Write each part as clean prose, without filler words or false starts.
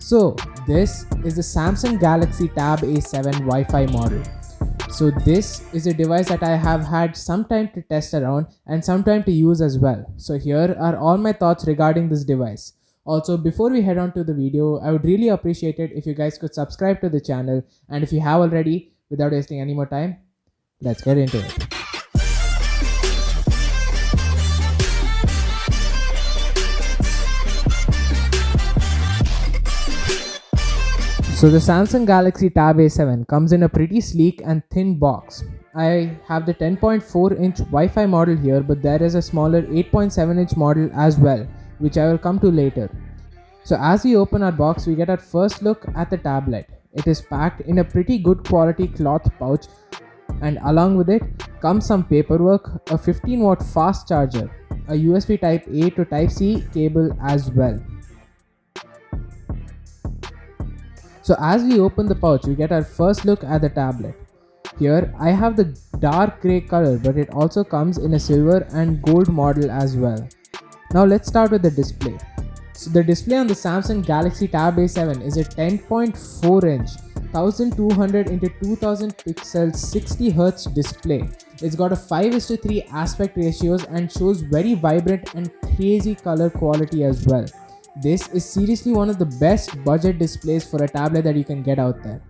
So this is the Samsung Galaxy Tab A7 Wi-Fi model. So this is a device that I have had some time to test around and some time to use as well. So here are all my thoughts regarding this device. Also, before we head on to the video, I would really appreciate it if you guys could subscribe to the channel, and if you have already, without wasting any more time, let's get into it. So the Samsung Galaxy Tab A7 comes in a pretty sleek and thin box. I have the 10.4-inch Wi-Fi model here, but there is a smaller 8.7-inch model as well, which I will come to later. So as we open our box, we get our first look at the tablet. It is packed in a pretty good quality cloth pouch, and along with it comes some paperwork, a 15-watt fast charger, a USB Type A to Type C cable as well. So as we open the pouch, we get our first look at the tablet. Here I have the dark grey color, but it also comes in a silver and gold model as well. Now let's start with the display. So the display on the Samsung Galaxy Tab A7 is a 10.4-inch 1200 x 2000 pixels 60Hz display. It's got a 5:3 aspect ratios and shows very vibrant and crazy color quality as well. This is seriously one of the best budget displays for a tablet that you can get out there.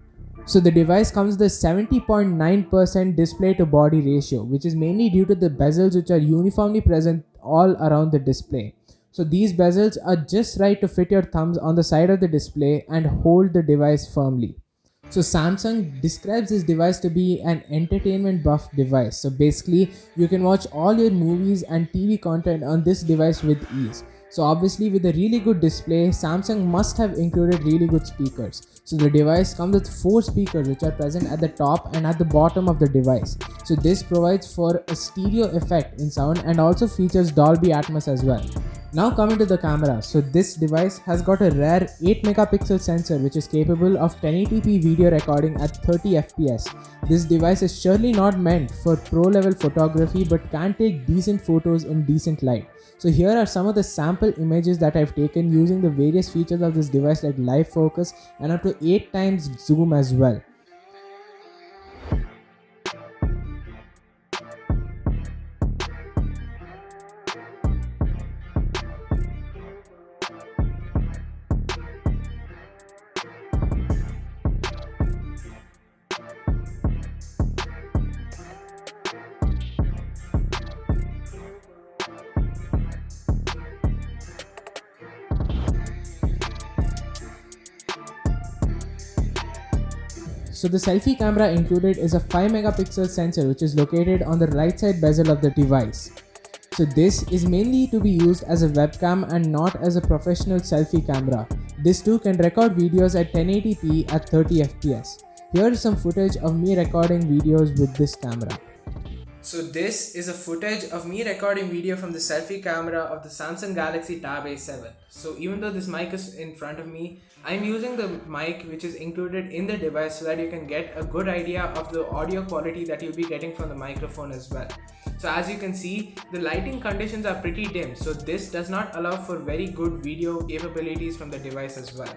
So the device comes with a 70.9% display to body ratio, which is mainly due to the bezels which are uniformly present all around the display. So these bezels are just right to fit your thumbs on the side of the display and hold the device firmly. So Samsung describes this device to be an entertainment buff device. So basically you can watch all your movies and TV content on this device with ease. So obviously with a really good display, Samsung must have included really good speakers. So the device comes with 4 speakers which are present at the top and at the bottom of the device. So this provides for a stereo effect in sound and also features Dolby Atmos as well. Now coming to the camera, so this device has got a rare 8 megapixel sensor which is capable of 1080p video recording at 30 fps. This device is surely not meant for pro level photography but can take decent photos in decent light. So here are some of the sample images that I've taken using the various features of this device like live focus and up to 8 times zoom as well. So the selfie camera included is a 5 megapixel sensor which is located on the right side bezel of the device. So this is mainly to be used as a webcam and not as a professional selfie camera. This too can record videos at 1080p at 30 fps. Here is some footage of me recording videos with this camera. So this is a footage of me recording video from the selfie camera of the Samsung Galaxy Tab A7. So even though this mic is in front of me, I'm using the mic which is included in the device so that you can get a good idea of the audio quality that you'll be getting from the microphone as well. So as you can see, the lighting conditions are pretty dim, so this does not allow for very good video capabilities from the device as well.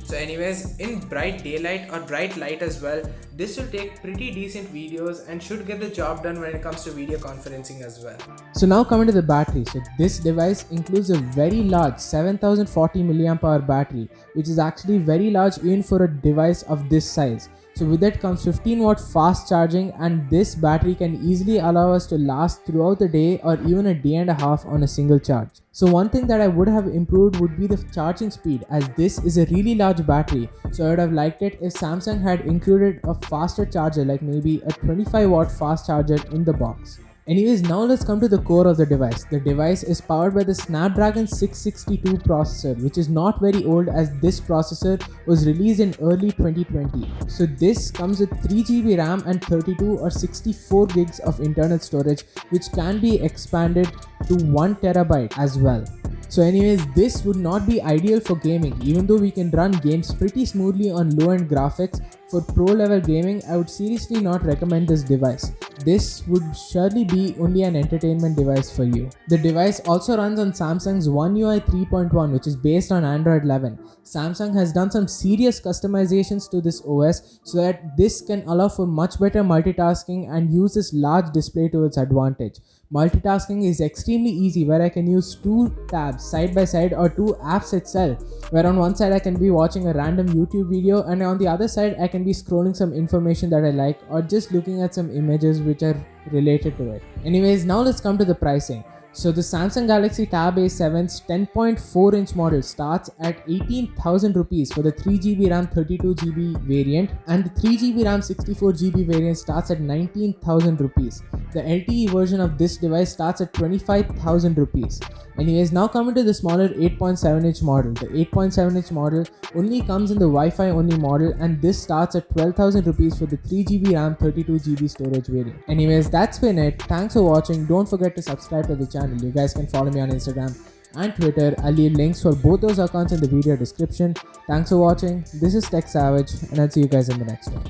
So anyways, in bright daylight or bright light as well, this will take pretty decent videos and should get the job done when it comes to video conferencing as well. So now coming to the battery, so this device includes a very large 7040 mAh battery, which is actually very large even for a device of this size. So with that comes 15-watt fast charging, and this battery can easily allow us to last throughout the day or even a day and a half on a single charge. So one thing that I would have improved would be the charging speed, as this is a really large battery. So I would have liked it if Samsung had included a faster charger, like maybe a 25-watt fast charger in the box. Anyways, now let's come to the core of the device. The device is powered by the Snapdragon 662 processor, which is not very old as this processor was released in early 2020. So this comes with 3GB RAM and 32 or 64 gigs of internal storage, which can be expanded to 1 terabyte as well. So anyways, this would not be ideal for gaming, even though we can run games pretty smoothly on low-end graphics. For pro level gaming, I would seriously not recommend this device. this would surely be only an entertainment device for you. The device also runs on Samsung's One UI 3.1, which is based on Android 11. Samsung has done some serious customizations to this OS so that this can allow for much better multitasking and use this large display to its advantage. Multitasking is extremely easy, where I can use two tabs side by side or two apps itself, where on one side I can be watching a random YouTube video and on the other side I can be scrolling some information that I like or just looking at some images which are related to it. Anyways, now let's come to the pricing. So the Samsung Galaxy Tab A7's 10.4 inch model starts at 18,000 rupees for the 3GB RAM 32GB variant, and the 3GB RAM 64GB variant starts at 19,000 rupees. The LTE version of this device starts at 25,000 rupees. Anyways, now coming to the smaller 8.7 inch model. The 8.7 inch model only comes in the Wi-Fi only model, and this starts at 12,000 rupees for the 3GB RAM 32GB storage variant. Anyways, that's been it. Thanks for watching. Don't forget to subscribe to the channel. You guys can follow me on Instagram and Twitter. I'll leave links for both those accounts in the video description. Thanks for watching. This is Techsavage, and I'll see you guys in the next one.